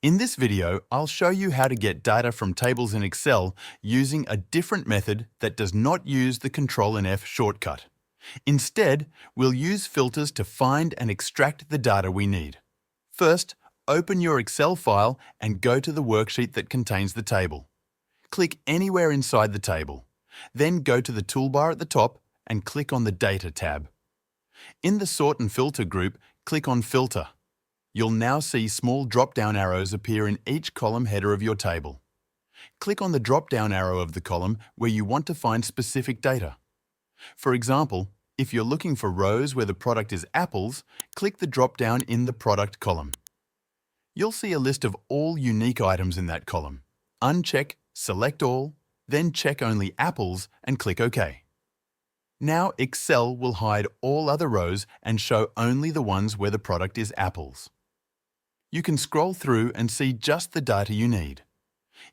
In this video, I'll show you how to get data from tables in Excel using a different method that does not use the Ctrl F shortcut. Instead, we'll use filters to find and extract the data we need. First, open your Excel file and go to the worksheet that contains the table. Click anywhere inside the table. Then go to the toolbar at the top and click on the Data tab. In the Sort and Filter group, click on Filter. You'll now see small drop-down arrows appear in each column header of your table. Click on the drop-down arrow of the column where you want to find specific data. For example, if you're looking for rows where the product is apples, click the drop-down in the Product column. You'll see a list of all unique items in that column. Uncheck Select All, then check only Apples and click OK. Now Excel will hide all other rows and show only the ones where the product is apples. You can scroll through and see just the data you need.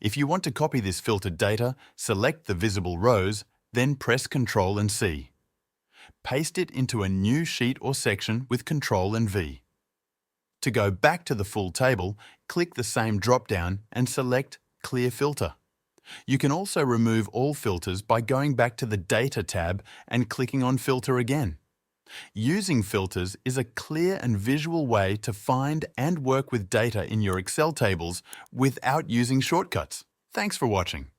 If you want to copy this filtered data, select the visible rows, then press Ctrl and C. Paste it into a new sheet or section with Ctrl and V. To go back to the full table, click the same drop-down and select Clear Filter. You can also remove all filters by going back to the Data tab and clicking on Filter again. Using filters is a clear and visual way to find and work with data in your Excel tables without using shortcuts. Thanks for watching.